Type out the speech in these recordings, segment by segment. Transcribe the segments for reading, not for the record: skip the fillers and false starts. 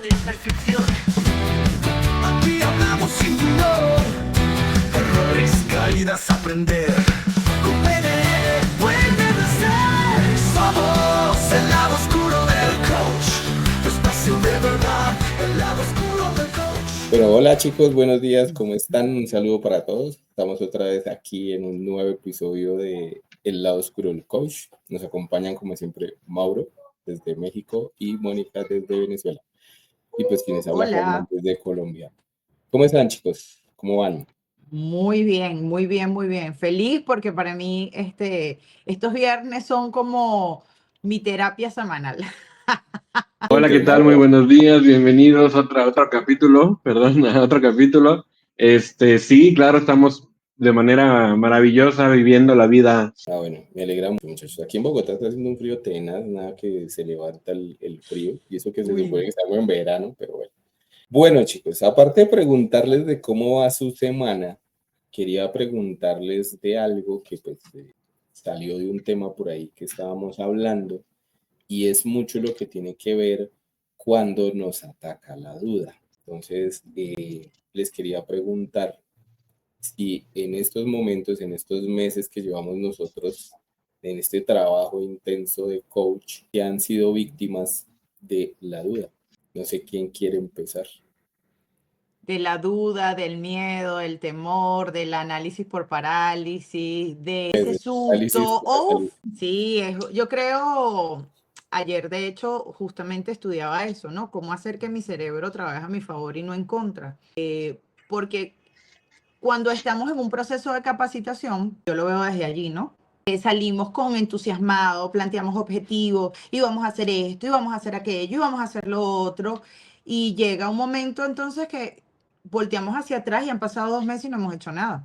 de perfección. Aquí hablamos sin dolor, errores, caídas, aprender. Con PNL puede ser. Somos el lado oscuro del coach. Espacio de verdad, el lado oscuro del coach. Bueno, hola chicos, buenos días, ¿cómo están? Un saludo para todos. Estamos otra vez aquí en un nuevo episodio de El lado oscuro del coach. Nos acompañan como siempre Mauro desde México y Mónica desde Venezuela. Y pues quienes habla Juan Hola, desde Colombia. ¿Cómo están chicos? ¿Cómo van? muy bien, muy bien, muy bien. Feliz porque para mí estos viernes son como mi terapia semanal. Hola, ¿qué tal? Muy buenos días, bienvenidos a otro capítulo, perdón, a otro capítulo. Sí, claro, estamos de manera maravillosa viviendo la vida. Bueno, me alegra mucho muchachos. Aquí en Bogotá está haciendo un frío tenaz, nada que se levanta el frío. Y eso que se supone que Uy, estamos en verano, pero bueno. Bueno chicos, aparte de preguntarles de cómo va su semana, quería preguntarles de algo que pues salió de un tema por ahí que estábamos hablando y es mucho lo que tiene que ver cuando nos ataca la duda. Entonces, les quería preguntar si en estos momentos, en estos meses que llevamos nosotros en este trabajo intenso de coach, que han sido víctimas de la duda. No sé quién quiere empezar. de la duda, del miedo, del temor, del análisis por parálisis, de ese Análisis susto. por la Uf, salud. sí, yo creo, ayer de hecho justamente estudiaba eso, ¿no? Cómo hacer que mi cerebro trabaje a mi favor y no en contra. Porque cuando estamos en un proceso de capacitación, yo lo veo desde allí, ¿no? Salimos con entusiasmado, planteamos objetivos, y vamos a hacer esto, y vamos a hacer aquello, y vamos a hacer lo otro. Y llega un momento entonces que volteamos hacia atrás y han pasado 2 meses y no hemos hecho nada.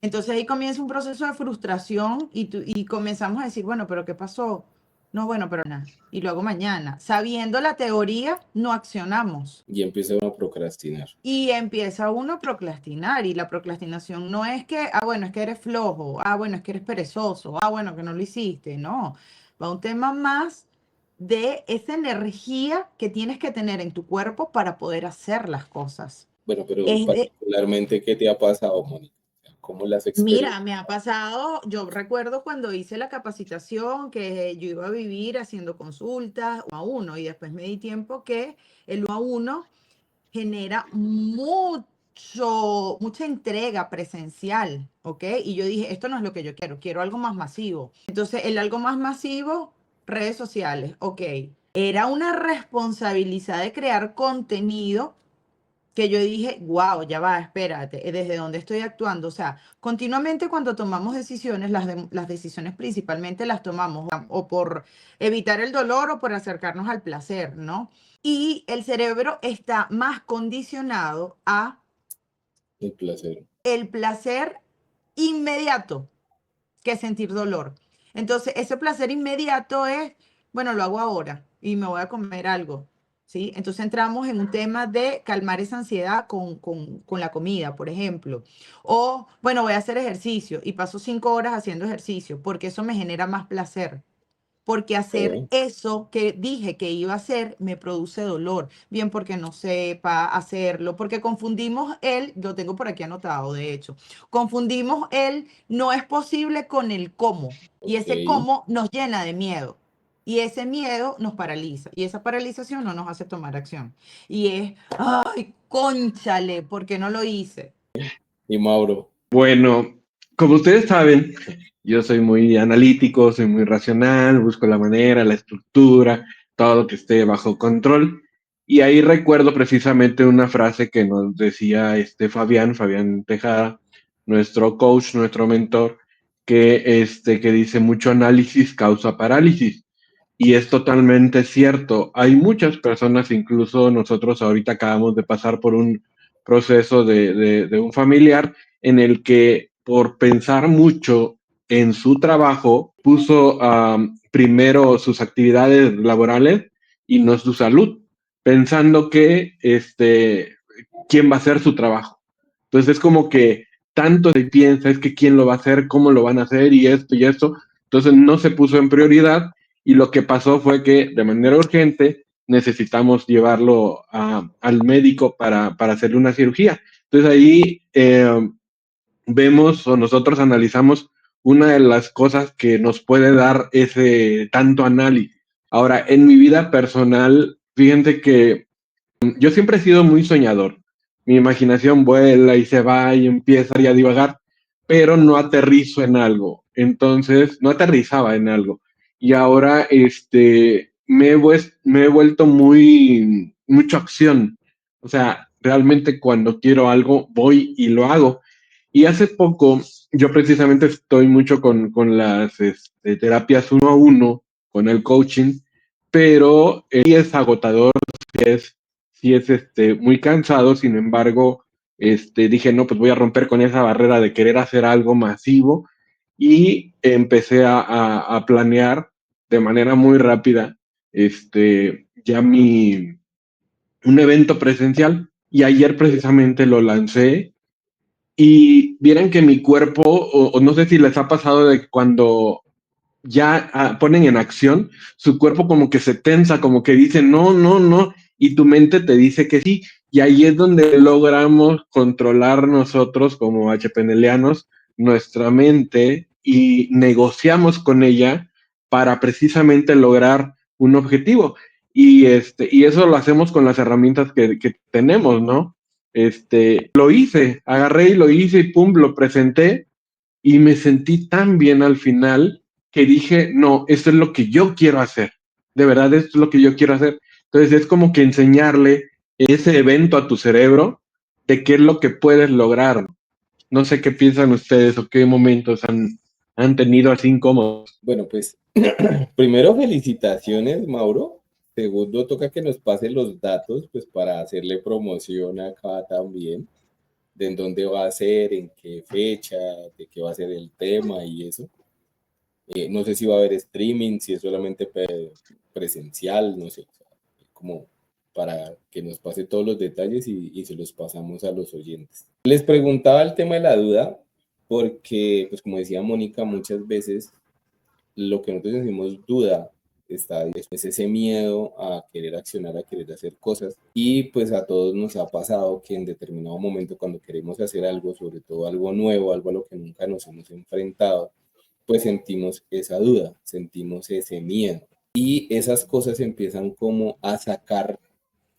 Entonces ahí comienza un proceso de frustración y comenzamos a decir, bueno, pero ¿qué pasó? No, bueno, pero nada. Y luego mañana. Sabiendo la teoría, no accionamos. Y empieza uno a procrastinar. Y empieza uno a procrastinar, y la procrastinación no es que, bueno, es que eres flojo, bueno, es que eres perezoso, bueno, que no lo hiciste, no. Va un tema más de esa energía que tienes que tener en tu cuerpo para poder hacer las cosas. Bueno, pero Es de, particularmente, ¿qué te ha pasado, Mónica? ¿Cómo las Mira, experiencias? me ha pasado, yo recuerdo cuando hice la capacitación que yo iba a vivir haciendo consultas uno a uno, y después me di tiempo que el uno a uno genera mucha entrega presencial, ¿ok? Y yo dije, esto no es lo que yo quiero, quiero algo más masivo. Entonces, el algo más masivo, redes sociales, ¿ok? Era una responsabilidad de crear contenido que yo dije, wow, ya va, espérate, ¿desde dónde estoy actuando? O sea, continuamente cuando tomamos decisiones, las decisiones principalmente las tomamos o por evitar el dolor o por acercarnos al placer, ¿no? Y el cerebro está más condicionado a El placer. el placer inmediato que sentir dolor. Entonces, ese placer inmediato es, bueno, lo hago ahora y me voy a comer algo, ¿sí? Entonces entramos en un tema de calmar esa ansiedad con la comida, por ejemplo. O, bueno, voy a hacer ejercicio y paso 5 horas haciendo ejercicio porque eso me genera más placer. Porque hacer Oh, eso que dije que iba a hacer me produce dolor, bien porque no sepa hacerlo, porque confundimos lo tengo por aquí anotado, de hecho, confundimos el no es posible con el cómo, y ok. ese cómo nos llena de miedo, y ese miedo nos paraliza, y esa paralización no nos hace tomar acción, y es, ay, cónchale, ¿por qué no lo hice? Y Mauro, Bueno, como ustedes saben, yo soy muy analítico, soy muy racional, busco la manera, la estructura, todo que esté bajo control. Y ahí recuerdo precisamente una frase que nos decía Fabián Tejada, nuestro coach, nuestro mentor, que dice mucho análisis causa parálisis. Y es totalmente cierto. Hay muchas personas, incluso nosotros ahorita acabamos de pasar por un proceso de un familiar en el que por pensar mucho en su trabajo puso primero sus actividades laborales y no su salud, pensando que quién va a hacer su trabajo. Entonces es como que tanto se piensa es que quién lo va a hacer, cómo lo van a hacer y esto y esto. Entonces no se puso en prioridad y lo que pasó fue que de manera urgente necesitamos llevarlo al médico para hacerle una cirugía. Entonces ahí vemos o nosotros analizamos una de las cosas que nos puede dar ese tanto análisis. Ahora, en mi vida personal, fíjense que yo siempre he sido muy soñador. Mi imaginación vuela y se va y empieza a divagar, pero no aterrizo en algo. Entonces, no aterrizaba en algo. Y ahora me he vuelto mucho acción. O sea, realmente cuando quiero algo, voy y lo hago. Y hace poco, yo precisamente estoy mucho con las terapias 1 a 1, con el coaching, pero es agotador, sí es muy cansado. Sin embargo, dije, no, pues voy a romper con esa barrera de querer hacer algo masivo y empecé a planear de manera muy rápida ya un evento presencial, y ayer precisamente lo lancé. Y vieran que mi cuerpo, o no sé si les ha pasado de cuando ya ponen en acción, su cuerpo como que se tensa, como que dice no, no, no, y tu mente te dice que sí, y ahí es donde logramos controlar nosotros como HPNelianos nuestra mente y negociamos con ella para precisamente lograr un objetivo. Y eso lo hacemos con las herramientas que tenemos, ¿no? Lo hice, agarré y lo hice y pum, lo presenté y me sentí tan bien al final que dije, no, esto es lo que yo quiero hacer. De verdad, esto es lo que yo quiero hacer. Entonces es como que enseñarle ese evento a tu cerebro de qué es lo que puedes lograr. No sé qué piensan ustedes o qué momentos han tenido así incómodos. Bueno, pues primero felicitaciones, Mauro. Segundo, toca que nos pase los datos, pues para hacerle promoción acá también, de en dónde va a ser, en qué fecha, de qué va a ser el tema y eso. No sé si va a haber streaming, si es solamente presencial, no sé, como para que nos pase todos los detalles y se los pasamos a los oyentes. Les preguntaba el tema de la duda, porque, pues como decía Mónica, muchas veces lo que nosotros decimos duda está es ese miedo a querer accionar, a querer hacer cosas, y pues a todos nos ha pasado que en determinado momento cuando queremos hacer algo, sobre todo algo nuevo, algo a lo que nunca nos hemos enfrentado, pues sentimos esa duda, sentimos ese miedo, y esas cosas empiezan como a sacar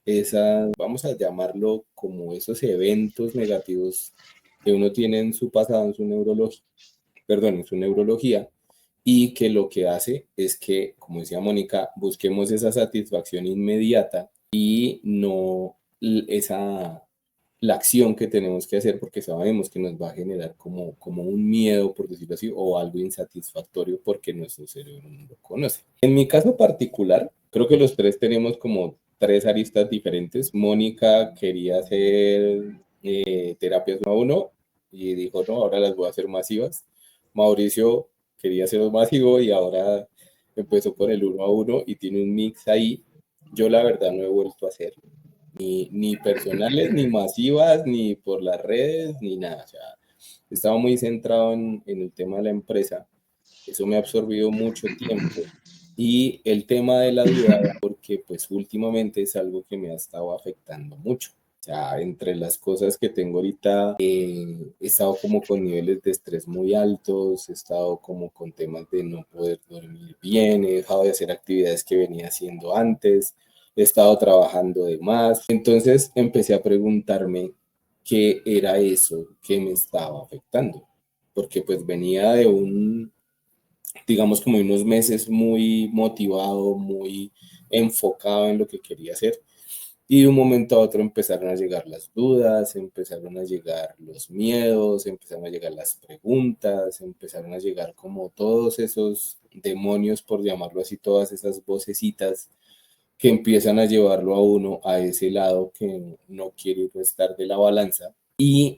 esas, vamos a llamarlo como esos eventos negativos que uno tiene en su pasado, en su neurología, perdón, en su neurología, y que lo que hace es que, como decía Mónica, busquemos esa satisfacción inmediata y no esa la acción que tenemos que hacer, porque sabemos que nos va a generar como un miedo, por decirlo así, o algo insatisfactorio porque nuestro cerebro no lo conoce. En mi caso particular, creo que los tres tenemos como tres aristas diferentes. Mónica quería hacer terapias 1 a 1 y dijo, no, ahora las voy a hacer masivas. Mauricio quería hacerlo masivo y ahora empezó con el 1 a 1 y tiene un mix ahí. Yo la verdad no he vuelto a hacerlo ni personales, ni masivas, ni por las redes, ni nada. O sea, estaba muy centrado en el tema de la empresa. Eso me ha absorbido mucho tiempo. Y el tema de la duda, porque pues últimamente es algo que me ha estado afectando mucho. O sea, entre las cosas que tengo ahorita, he estado como con niveles de estrés muy altos, he estado como con temas de no poder dormir bien, he dejado de hacer actividades que venía haciendo antes, he estado trabajando de más. Entonces empecé a preguntarme qué era eso que me estaba afectando, porque pues venía de digamos, como unos meses muy motivado, muy enfocado en lo que quería hacer. Y de un momento a otro empezaron a llegar las dudas, empezaron a llegar los miedos, empezaron a llegar las preguntas, empezaron a llegar como todos esos demonios, por llamarlo así, todas esas vocecitas que empiezan a llevarlo a uno a ese lado que no quiere estar de la balanza. Y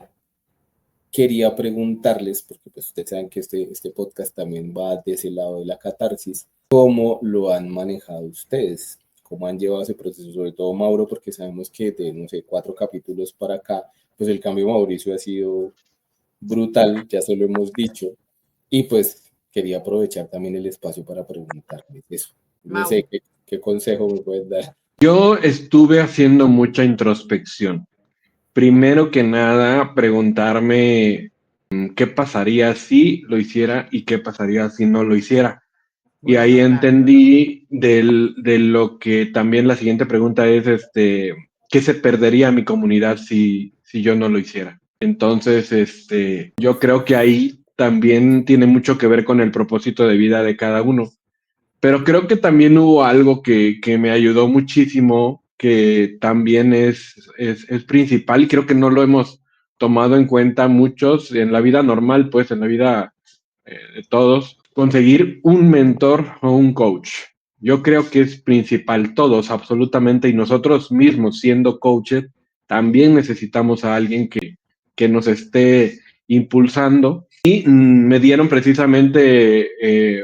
quería preguntarles, porque pues ustedes saben que este podcast también va de ese lado de la catarsis, ¿cómo lo han manejado ustedes? ¿Cómo han llevado ese proceso? Sobre todo Mauro, porque sabemos que de, no sé, 4 capítulos para acá, pues el cambio de Mauricio ha sido brutal, ya se lo hemos dicho, y pues quería aprovechar también el espacio para preguntarles eso. No Mau, sé qué consejo me pueden dar. Yo estuve haciendo mucha introspección. Primero que nada, preguntarme qué pasaría si lo hiciera y qué pasaría si no lo hiciera. Y ahí Bueno, claro. entendí de lo que también la siguiente pregunta es, ¿qué se perdería mi comunidad si yo no lo hiciera? Entonces, yo creo que ahí también tiene mucho que ver con el propósito de vida de cada uno. Pero creo que también hubo algo que me ayudó muchísimo, que también es principal y creo que no lo hemos tomado en cuenta muchos en la vida normal, pues en la vida de todos, conseguir un mentor o un coach. Yo creo que es principal, todos absolutamente, y nosotros mismos siendo coaches, también necesitamos a alguien que nos esté impulsando. Y me dieron precisamente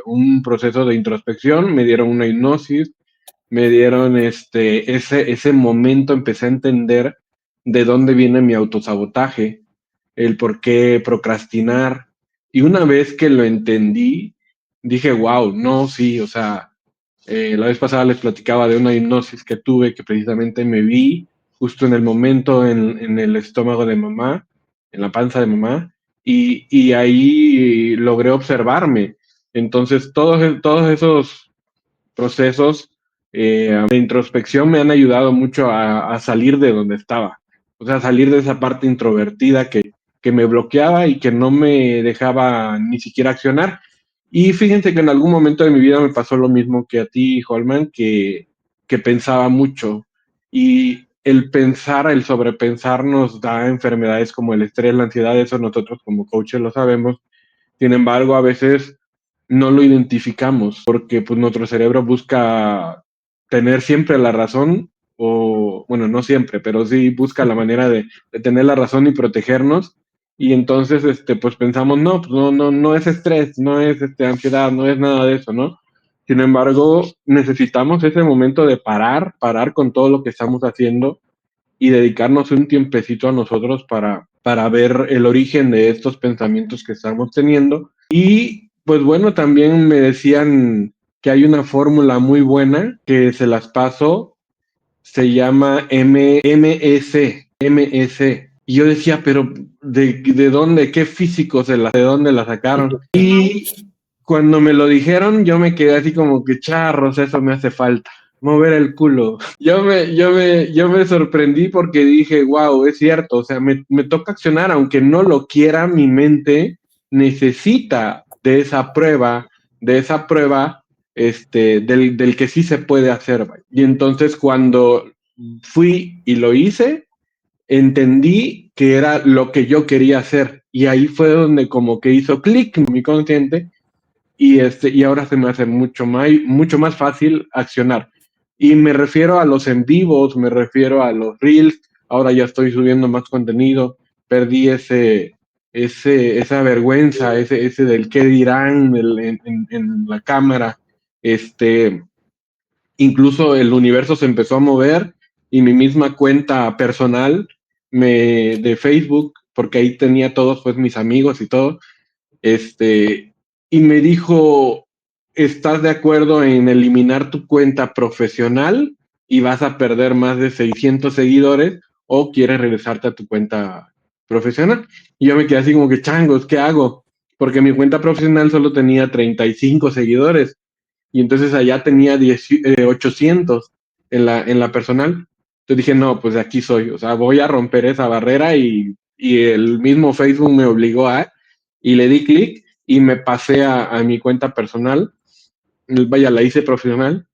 un proceso de introspección, me dieron una hipnosis, me dieron ese momento, empecé a entender de dónde viene mi autosabotaje, el por qué procrastinar. Y una vez que lo entendí, dije, wow, no, sí, o sea, la vez pasada les platicaba de una hipnosis que tuve, que precisamente me vi justo en el momento en el estómago de mamá, en la panza de mamá, y ahí logré observarme. Entonces, todos esos procesos de introspección me han ayudado mucho a salir de donde estaba. O sea, salir de esa parte introvertida que me bloqueaba y que no me dejaba ni siquiera accionar. Y fíjense que en algún momento de mi vida me pasó lo mismo que a ti, Holman, que pensaba mucho. Y el pensar, el sobrepensar nos da enfermedades como el estrés, la ansiedad, eso nosotros como coaches lo sabemos. Sin embargo, a veces no lo identificamos porque pues nuestro cerebro busca tener siempre la razón o, bueno, no siempre, pero sí busca la manera de tener la razón y protegernos. Y entonces, pues pensamos, no, pues no es estrés, no es ansiedad, no es nada de eso, ¿no? Sin embargo, necesitamos ese momento de parar con todo lo que estamos haciendo y dedicarnos un tiempecito a nosotros para ver el origen de estos pensamientos que estamos teniendo. Y pues bueno, también me decían que hay una fórmula muy buena que se las paso, se llama MS. Y yo decía, pero ¿de dónde? ¿Qué físicos de dónde la sacaron? Y cuando me lo dijeron, yo me quedé así como que charros, eso me hace falta. Mover el culo. Yo me sorprendí porque dije, wow, es cierto, o sea, me toca accionar, aunque no lo quiera, mi mente necesita de esa prueba, del que sí se puede hacer. ¿Vale? Y entonces cuando fui y lo hice, entendí que era lo que yo quería hacer. Y ahí fue donde como que hizo clic en mi consciente y ahora se me hace mucho más fácil accionar. Y me refiero a los en vivos, me refiero a los reels, ahora ya estoy subiendo más contenido, perdí esa vergüenza, ese del qué dirán en la cámara, este, incluso el universo se empezó a mover y mi misma cuenta personal de Facebook, porque ahí tenía todos pues mis amigos y todo, y me dijo, ¿estás de acuerdo en eliminar tu cuenta profesional y vas a perder más de 600 seguidores o quieres regresarte a tu cuenta profesional? Y yo me quedé así como que, changos, ¿qué hago? Porque mi cuenta profesional solo tenía 35 seguidores y entonces allá tenía 800 en la personal. Entonces dije, no, pues de aquí soy, o sea, voy a romper esa barrera y el mismo Facebook me obligó y le di clic y me pasé a mi cuenta personal, vaya, la hice profesional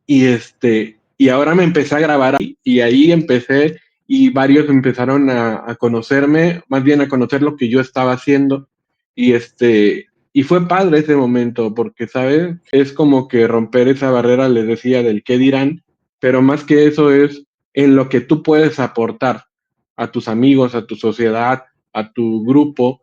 y ahora me empecé a grabar ahí, y ahí empecé y varios empezaron a conocerme, más bien a conocer lo que yo estaba haciendo y y fue padre ese momento porque, ¿sabes? Es como que romper esa barrera, les decía, del qué dirán, pero más que eso es en lo que tú puedes aportar a tus amigos, a tu sociedad, a tu grupo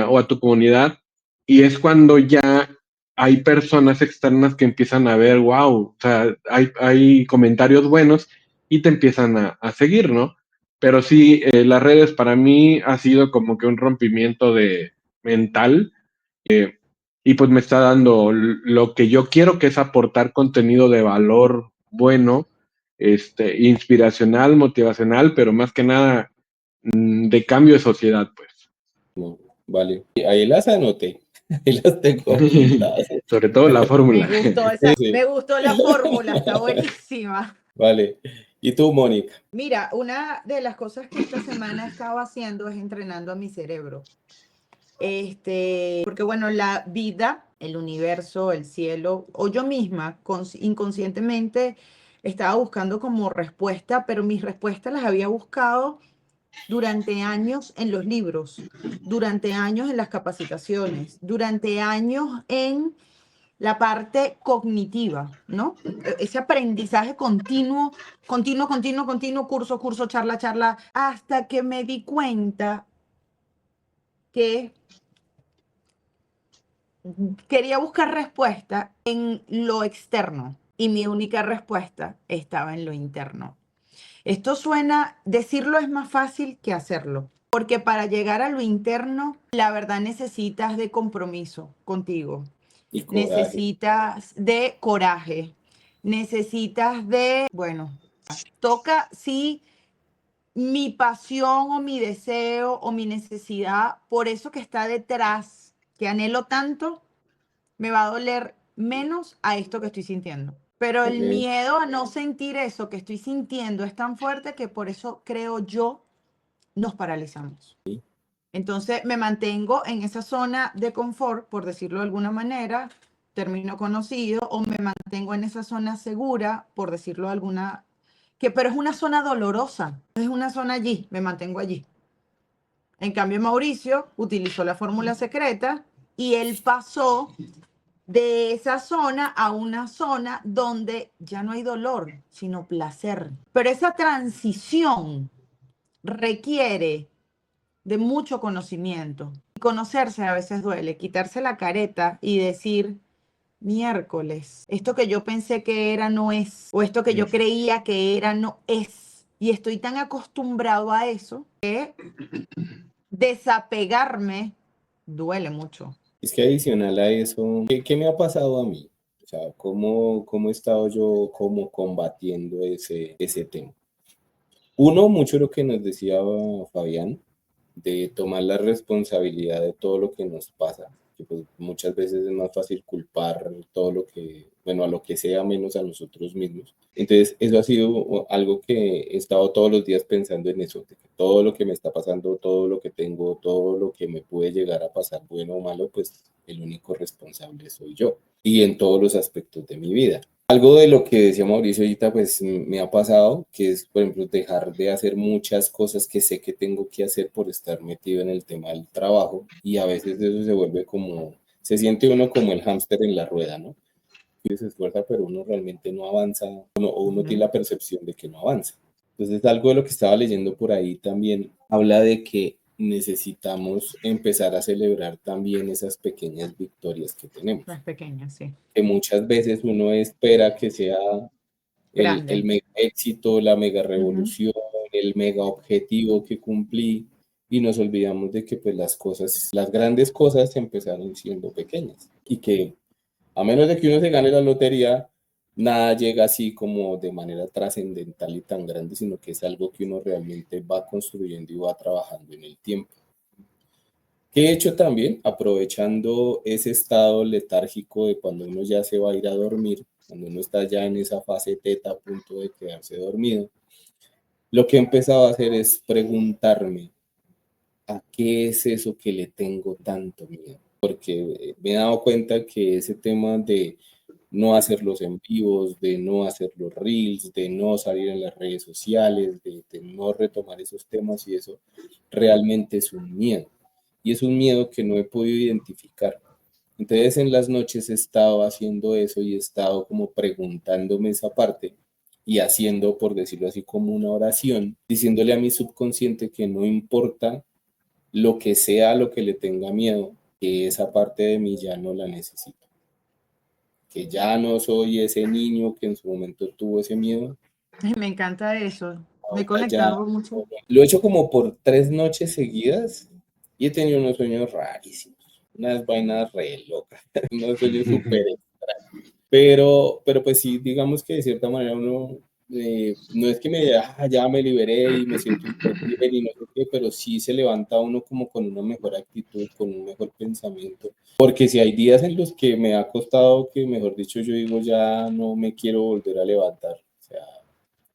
o a tu comunidad. Y es cuando ya hay personas externas que empiezan a ver, wow, o sea, hay comentarios buenos y te empiezan a seguir, ¿no? Pero sí, las redes para mí ha sido como que un rompimiento de mental y pues me está dando lo que yo quiero, que es aportar contenido de valor bueno inspiracional, motivacional, pero más que nada de cambio de sociedad, pues. No, vale, ahí las anoté, ahí las tengo apuntadas. Sobre todo la fórmula. Sí. Me gustó la fórmula, está buenísima. Vale, ¿y tú, Mónica? Mira, una de las cosas que esta semana he estado haciendo es entrenando a mi cerebro. Porque bueno, la vida, el universo, el cielo, o yo misma inconscientemente estaba buscando como respuesta, pero mis respuestas las había buscado durante años en los libros, durante años en las capacitaciones, durante años en la parte cognitiva, ¿no? Ese aprendizaje continuo, curso, charla, hasta que me di cuenta que quería buscar respuesta en lo externo y mi única respuesta estaba en lo interno. Esto suena, decirlo es más fácil que hacerlo, porque para llegar a lo interno, la verdad necesitas de compromiso contigo, Y coraje. necesitas de coraje, necesitas de, bueno, toca sí mi pasión o mi deseo o mi necesidad, por eso que está detrás, que anhelo tanto, me va a doler menos a esto que estoy sintiendo. Pero el Ok. miedo a no sentir eso que estoy sintiendo es tan fuerte que por eso creo yo nos paralizamos. Entonces me mantengo en esa zona de confort, por decirlo de alguna manera, término conocido, o me mantengo en esa zona segura, por decirlo de alguna, pero es una zona dolorosa, es una zona allí, me mantengo allí. En cambio, Mauricio utilizó la fórmula secreta y él pasó de esa zona a una zona donde ya no hay dolor, sino placer. Pero esa transición requiere de mucho conocimiento. Y conocerse a veces duele, quitarse la careta y decir, miércoles, esto que yo pensé que era no es, o esto que yo creía que era no es. Y estoy tan acostumbrado a eso que desapegarme duele mucho. Es que adicional a eso, ¿qué me ha pasado a mí? O sea, ¿cómo he estado yo como combatiendo ese tema? Uno, mucho lo que nos decía Fabián, de tomar la responsabilidad de todo lo que nos pasa, que pues muchas veces es más fácil culpar todo lo que, bueno, a lo que sea menos a nosotros mismos. Entonces, eso ha sido algo que he estado todos los días pensando en eso, de que todo lo que me está pasando, todo lo que tengo, todo lo que me puede llegar a pasar, bueno o malo, pues el único responsable soy yo, y en todos los aspectos de mi vida. Algo de lo que decía Mauricio ahorita, pues me ha pasado, que es, por ejemplo, dejar de hacer muchas cosas que sé que tengo que hacer por estar metido en el tema del trabajo, y a veces eso se vuelve como, se siente uno como el hámster en la rueda, ¿no? Y se esfuerza, pero uno realmente no avanza, o uno tiene la percepción de que no avanza. Entonces, algo de lo que estaba leyendo por ahí también habla de que necesitamos empezar a celebrar también esas pequeñas victorias que tenemos. Las pequeñas, sí. Que muchas veces uno espera que sea el mega éxito, la mega revolución, el mega objetivo que cumplí, y nos olvidamos de que pues las grandes cosas empezaron siendo pequeñas, y que a menos de que uno se gane la lotería, nada llega así como de manera trascendental y tan grande, sino que es algo que uno realmente va construyendo y va trabajando en el tiempo. Que he hecho también, aprovechando ese estado letárgico de cuando uno ya se va a ir a dormir, cuando uno está ya en esa fase teta a punto de quedarse dormido, lo que he empezado a hacer es preguntarme, ¿a qué es eso que le tengo tanto miedo? Porque me he dado cuenta que ese tema de no hacer los en vivos, de no hacer los reels, de no salir en las redes sociales, de no retomar esos temas y eso, realmente es un miedo. Y es un miedo que no he podido identificar. Entonces en las noches he estado haciendo eso y he estado como preguntándome esa parte y haciendo, por decirlo así, como una oración, diciéndole a mi subconsciente que no importa lo que sea lo que le tenga miedo, que esa parte de mí ya no la necesito. Que ya no soy ese niño que en su momento tuvo ese miedo. Me encanta eso. Me he Ahora conectado mucho. lo he hecho como por 3 noches seguidas y he tenido unos sueños rarísimos, unas vainas re locas, unos sueños súper extraños. Pero pues sí, digamos que de cierta manera uno no es que ya me liberé y me siento súper bien y no sé qué, pero sí se levanta uno como con una mejor actitud, con un mejor pensamiento. Porque si hay días en los que me ha costado que, mejor dicho, yo digo, ya no me quiero volver a levantar. O sea,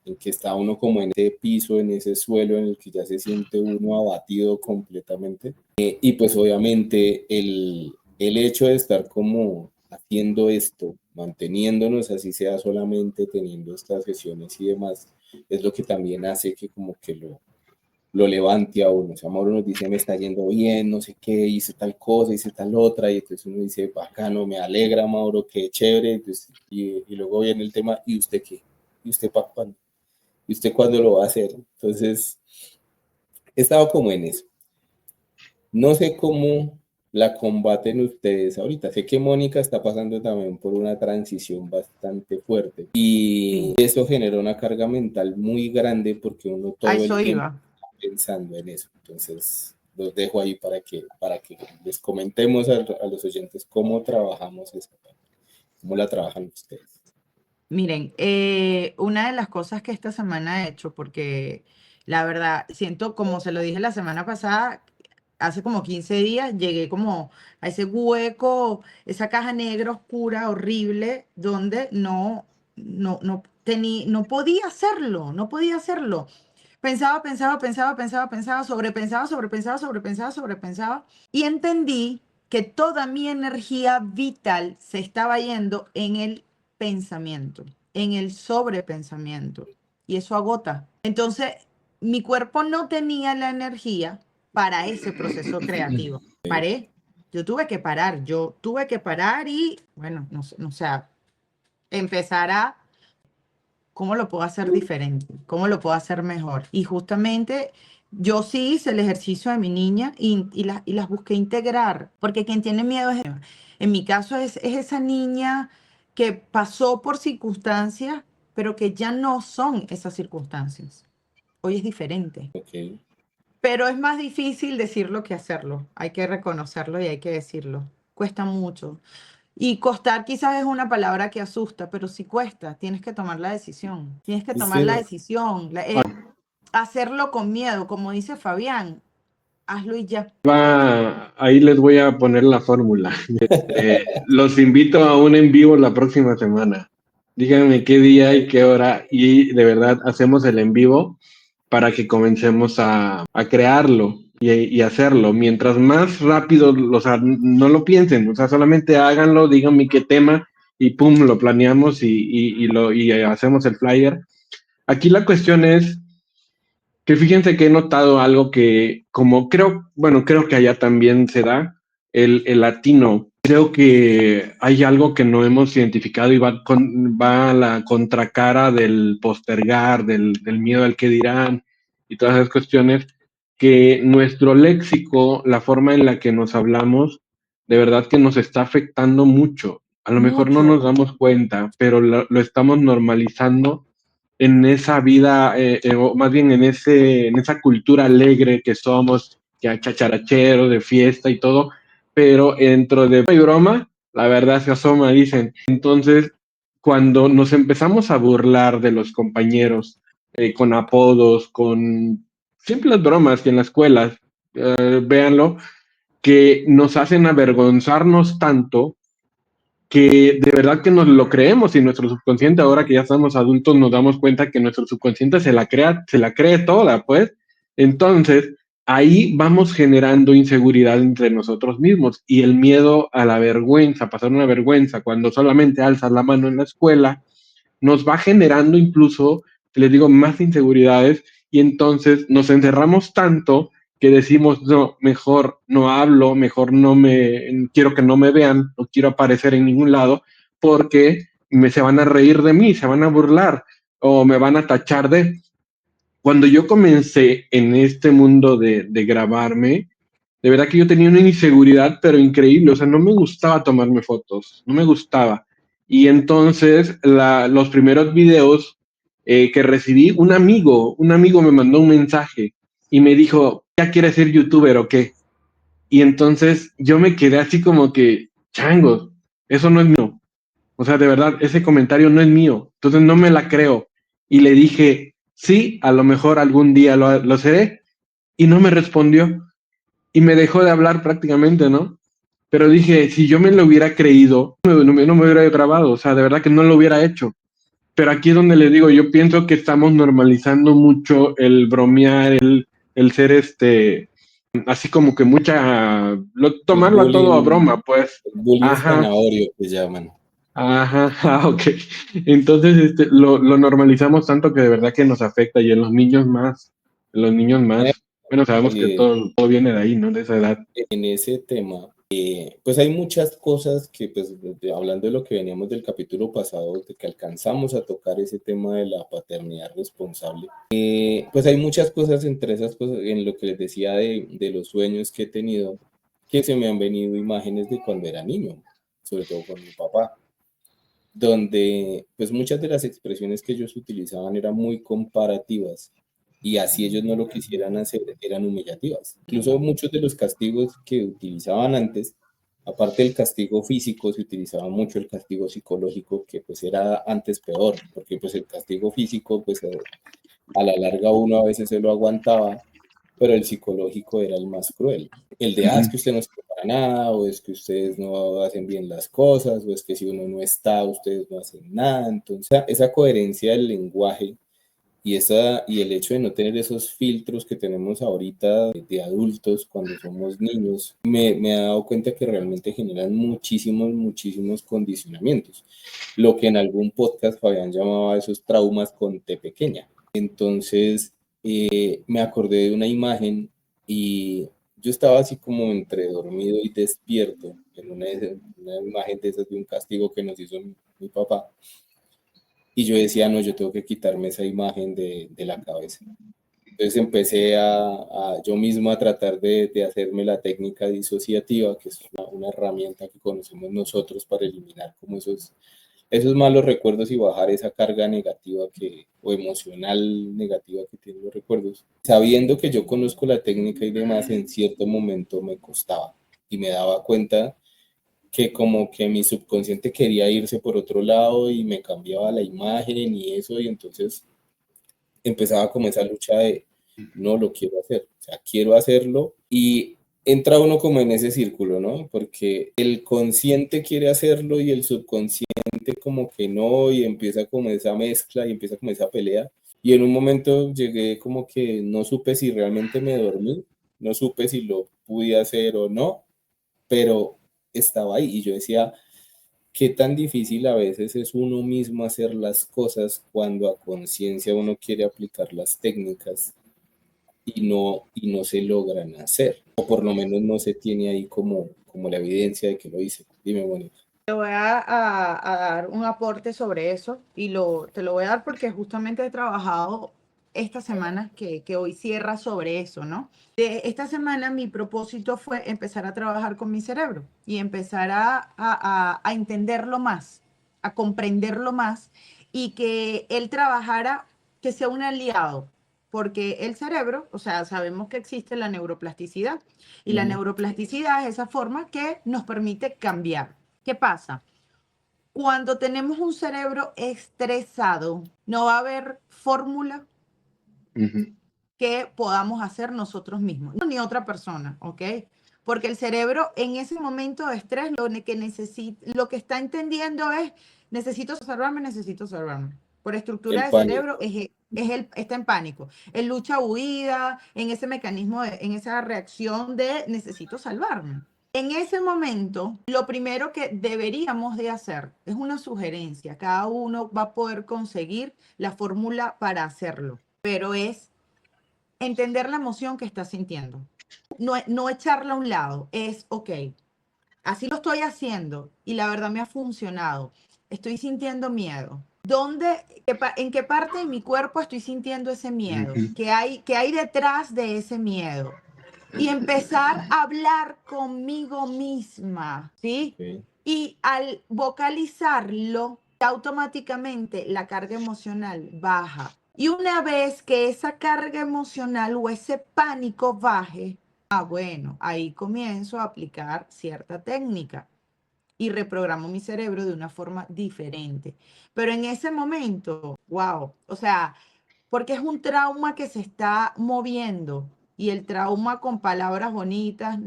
en que está uno como en ese piso, en ese suelo en el que ya se siente uno abatido completamente. Y pues obviamente el hecho de estar como haciendo esto, manteniéndonos así sea solamente teniendo estas sesiones y demás, es lo que también hace que como que lo levante a uno. O sea, Mauro nos dice, me está yendo bien, no sé qué, hice tal cosa, hice tal otra, y entonces uno dice, bacano, me alegra, Mauro, qué chévere. Entonces, y luego viene el tema, ¿y usted qué? ¿Y usted para cuándo? ¿Y usted cuándo lo va a hacer? Entonces, he estado como en eso. No sé cómo la combaten ustedes ahorita. Sé que Mónica está pasando también por una transición bastante fuerte y eso genera una carga mental muy grande porque uno A todo el eso tiempo iba. está pensando en eso. Entonces, los dejo ahí para que les comentemos a los oyentes cómo trabajamos esa parte, cómo la trabajan ustedes. Miren, una de las cosas que esta semana he hecho, porque la verdad, siento, como se lo dije la semana pasada, hace como 15 días, llegué como a ese hueco, esa caja negra oscura, horrible, donde no podía hacerlo, no podía hacerlo. Pensaba, sobrepensaba, y entendí que toda mi energía vital se estaba yendo en el pensamiento, en el sobrepensamiento, y eso agota. Entonces, mi cuerpo no tenía la energía para ese proceso creativo. Paré, yo tuve que parar y, bueno, no, o sea, empezar a cómo lo puedo hacer diferente, cómo lo puedo hacer mejor. Y justamente yo sí hice el ejercicio de mi niña y las busqué integrar, porque quien tiene miedo es, en mi caso es esa niña que pasó por circunstancias, pero que ya no son esas circunstancias. Hoy es diferente. Okay. Pero es más difícil decirlo que hacerlo. Hay que reconocerlo y hay que decirlo. Cuesta mucho. Y costar quizás es una palabra que asusta, pero sí cuesta. Tienes que tomar la decisión. Tienes que Es tomar la que decisión. Hacerlo con miedo, como dice Fabián. Hazlo y ya. Ahí les voy a poner la fórmula. Los invito a un en vivo la próxima semana. Díganme qué día y qué hora y de verdad hacemos el en vivo para que comencemos a crearlo y hacerlo. Mientras más rápido, o sea, no lo piensen, o sea, solamente háganlo, díganme qué tema y pum, lo planeamos y hacemos el flyer. Aquí la cuestión es que fíjense que he notado algo que, como creo, bueno, creo que allá también se da, el latino. Creo que hay algo que no hemos identificado y va a la contracara del postergar, del miedo al que dirán y todas esas cuestiones, que nuestro léxico, la forma en la que nos hablamos, de verdad que nos está afectando mucho. A lo mejor no nos Mucho. damos cuenta, pero lo estamos normalizando en esa vida, o más bien en esa cultura alegre que somos, ya chacharachero, de fiesta y todo, pero dentro de broma, la verdad se asoma, dicen. Entonces, cuando nos empezamos a burlar de los compañeros, con apodos, con simples bromas que en las escuelas, véanlo, que nos hacen avergonzarnos tanto que de verdad que nos lo creemos y nuestro subconsciente, ahora que ya estamos adultos, nos damos cuenta que nuestro subconsciente se la cree toda, pues. Entonces, ahí vamos generando inseguridad entre nosotros mismos y el miedo a la vergüenza, pasar una vergüenza cuando solamente alzas la mano en la escuela, nos va generando incluso, les digo, más inseguridades y entonces nos encerramos tanto que decimos, no, mejor no hablo, mejor quiero que no me vean, no quiero aparecer en ningún lado, porque se van a reír de mí, se van a burlar o me van a tachar de. Cuando yo comencé en este mundo de grabarme, de verdad que yo tenía una inseguridad, pero increíble, o sea, no me gustaba tomarme fotos, no me gustaba. Y entonces los primeros videos que recibí, un amigo me mandó un mensaje y me dijo, ¿ya quieres ser youtuber o qué? Y entonces yo me quedé así como que, changos, eso no es mío. O sea, de verdad, ese comentario no es mío. Entonces no me la creo. Y le dije, sí, a lo mejor algún día lo seré. Y no me respondió. Y me dejó de hablar prácticamente, ¿no? Pero dije, si yo me lo hubiera creído, no me hubiera grabado, o sea, de verdad que no lo hubiera hecho. Pero aquí es donde les digo, yo pienso que estamos normalizando mucho el bromear, el ser así como que tomarlo a todo a broma, pues. El bullying Ajá, zanahorio que llaman. ajá, ok. Entonces, lo normalizamos tanto que de verdad que nos afecta y en los niños más, bueno, sabemos que Eh, todo viene de ahí, ¿no? De esa edad. en ese tema, pues hay muchas cosas que, pues, hablando de lo que veníamos del capítulo pasado, de que alcanzamos a tocar ese tema de la paternidad responsable, pues hay muchas cosas entre esas cosas, en lo que les decía de los sueños que he tenido, que se me han venido imágenes de cuando era niño, sobre todo con mi papá, donde pues muchas de las expresiones que ellos utilizaban eran muy comparativas y así ellos no lo quisieran hacer, eran humillativas. Incluso muchos de los castigos que utilizaban antes, aparte del castigo físico, se utilizaba mucho el castigo psicológico, que pues era antes peor, porque pues el castigo físico pues a la larga uno a veces se lo aguantaba, pero el psicológico era el más cruel. El de, es que usted no sirve para nada, o es que ustedes no hacen bien las cosas, o es que si uno no está, ustedes no hacen nada. Entonces, esa coherencia del lenguaje y el hecho de no tener esos filtros que tenemos ahorita de adultos cuando somos niños, me he dado cuenta que realmente generan muchísimos condicionamientos. Lo que en algún podcast Fabián llamaba esos traumas con T pequeña. Entonces, me acordé de una imagen y yo estaba así como entre dormido y despierto en una imagen de esas de un castigo que nos hizo mi papá. Y yo decía, no, yo tengo que quitarme esa imagen de la cabeza. Entonces empecé yo mismo a tratar de hacerme la técnica disociativa, que es una herramienta que conocemos nosotros para eliminar como esos malos recuerdos y bajar esa carga negativa o emocional negativa que tienen los recuerdos. Sabiendo que yo conozco la técnica y demás, en cierto momento me costaba y me daba cuenta que como que mi subconsciente quería irse por otro lado y me cambiaba la imagen y eso, y entonces empezaba como esa lucha de no lo quiero hacer, o sea, quiero hacerlo y entra uno como en ese círculo, ¿no? Porque el consciente quiere hacerlo y el subconsciente como que no, y empieza como esa mezcla y empieza como esa pelea. Y en un momento llegué como que no supe si realmente me dormí, no supe si lo pude hacer o no, pero estaba ahí y yo decía, qué tan difícil a veces es uno mismo hacer las cosas cuando a conciencia uno quiere aplicar las técnicas y no se logran hacer, o por lo menos no se tiene ahí como la evidencia de que lo hice. Dime, Mónica. Te voy a dar un aporte sobre eso y te lo voy a dar porque justamente he trabajado esta semana que hoy cierra sobre eso, ¿no? Esta semana mi propósito fue empezar a trabajar con mi cerebro y empezar a entenderlo más, a comprenderlo más y que él trabajara, que sea un aliado, porque el cerebro, o sea, sabemos que existe la neuroplasticidad y la neuroplasticidad es esa forma que nos permite cambiar. ¿Qué pasa? Cuando tenemos un cerebro estresado, no va a haber fórmula que podamos hacer nosotros mismos, ni otra persona, ¿ok? Porque el cerebro en ese momento de estrés lo que está entendiendo es necesito salvarme. Por estructura El de pánico. cerebro está en pánico, en lucha-huida, en ese mecanismo, en esa reacción de necesito salvarme. En ese momento, lo primero que deberíamos de hacer es una sugerencia. Cada uno va a poder conseguir la fórmula para hacerlo, pero es entender la emoción que estás sintiendo. No echarla a un lado, es, ok, así lo estoy haciendo y la verdad me ha funcionado. Estoy sintiendo miedo. ¿En qué parte de mi cuerpo estoy sintiendo ese miedo? ¿Qué hay detrás de ese miedo? Y empezar a hablar conmigo misma, ¿sí? Okay. Y al vocalizarlo, automáticamente la carga emocional baja. Y una vez que esa carga emocional o ese pánico baje, bueno, ahí comienzo a aplicar cierta técnica. y reprogramo mi cerebro de una forma diferente. Pero en ese momento, wow, o sea, porque es un trauma que se está moviendo y el trauma con palabras bonitas,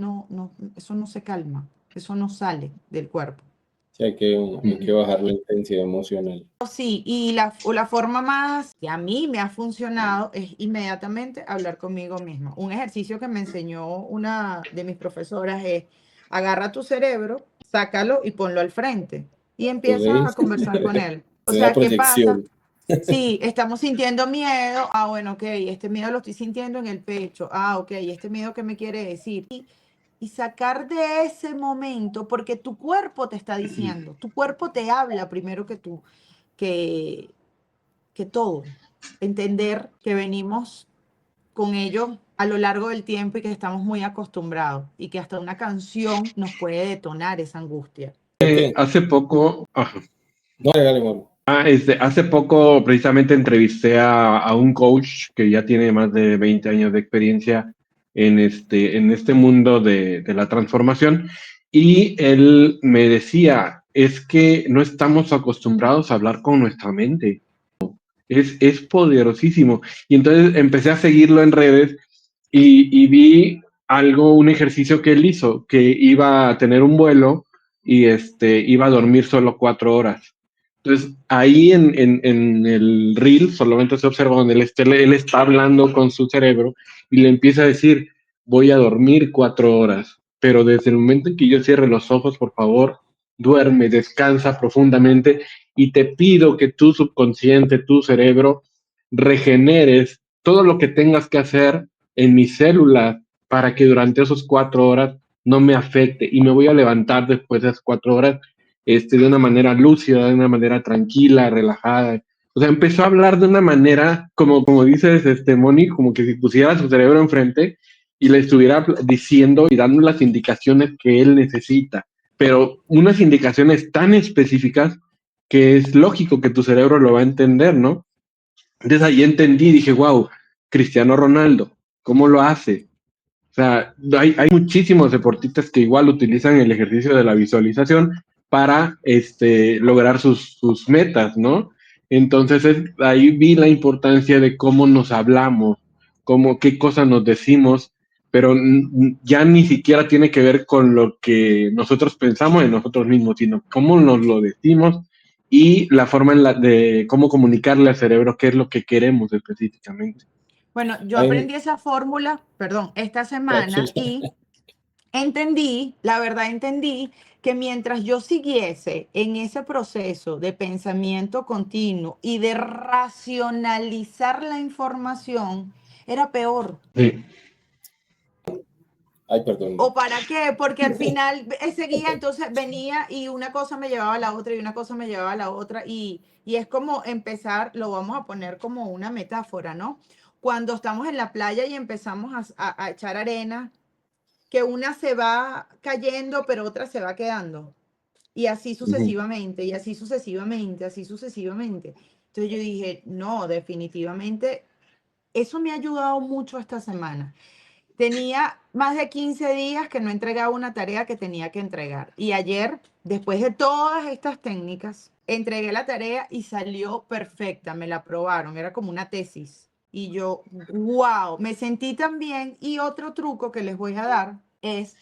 eso no se calma, eso no sale del cuerpo. Sí, hay que bajar la intensidad emocional. Sí, y la forma más que a mí me ha funcionado es inmediatamente hablar conmigo misma. Un ejercicio que me enseñó una de mis profesoras es: agarra tu cerebro, sácalo y ponlo al frente y empieza a Entonces, conversar con él. O es una sea, ¿qué pasa? proyección. Sí, estamos sintiendo miedo. Ah, bueno, ok, este miedo lo estoy sintiendo en el pecho. Ah, ok, este miedo, ¿qué me quiere decir? Y sacar de ese momento, porque tu cuerpo te está diciendo, tu cuerpo te habla primero que tú, que, que todo. Entender que venimos con ello a lo largo del tiempo y que estamos muy acostumbrados y que hasta una canción nos puede detonar esa angustia. Ok, Hace poco, ajá. no, dale, Mauro. Hace poco precisamente entrevisté a un coach que ya tiene más de 20 años de experiencia en este mundo de la transformación y él me decía, es que no estamos acostumbrados a hablar con nuestra mente, es poderosísimo. Y entonces empecé a seguirlo en redes y vi un ejercicio que él hizo, que iba a tener un vuelo y iba a dormir solo 4 horas. Entonces, ahí en el reel solamente se observa donde él está hablando con su cerebro y le empieza a decir, voy a dormir 4 horas, pero desde el momento en que yo cierre los ojos, por favor, duerme, descansa profundamente y te pido que tu subconsciente, tu cerebro, regeneres todo lo que tengas que hacer en mis células para que durante esas 4 horas no me afecte y me voy a levantar después de esas 4 horas de una manera lúcida, de una manera tranquila, relajada. O sea, empezó a hablar de una manera, como dices, Moni, como que si pusiera su cerebro enfrente y le estuviera diciendo y dando las indicaciones que él necesita, pero unas indicaciones tan específicas que es lógico que tu cerebro lo va a entender, ¿no? Entonces ahí entendí, dije, wow, Cristiano Ronaldo, ¿cómo lo hace? O sea, hay muchísimos deportistas que igual utilizan el ejercicio de la visualización para lograr sus metas, ¿no? Entonces ahí vi la importancia de cómo nos hablamos, qué cosas nos decimos, pero ya ni siquiera tiene que ver con lo que nosotros pensamos de nosotros mismos, sino cómo nos lo decimos y la forma de cómo comunicarle al cerebro qué es lo que queremos específicamente. Bueno, yo Hay- aprendí esa fórmula, perdón, esta semana tranquila. y entendí, la verdad entendí que mientras yo siguiese en ese proceso de pensamiento continuo y de racionalizar la información, era peor. Sí. Ay, perdón. ¿O para qué? Porque al final seguía, entonces venía y una cosa me llevaba a la otra y una cosa me llevaba a la otra y es como empezar, lo vamos a poner como una metáfora, ¿no? Cuando estamos en la playa y empezamos a echar arena, que una se va cayendo, pero otra se va quedando. Y así Ujú. sucesivamente, y así sucesivamente, así sucesivamente. Entonces yo dije, no, definitivamente, eso me ha ayudado mucho esta semana. Tenía más de 15 días que no entregaba una tarea que tenía que entregar. Y ayer, después de todas estas técnicas, entregué la tarea y salió perfecta. Me la aprobaron. Era como una tesis. Y yo, wow, me sentí tan bien. Y otro truco que les voy a dar es,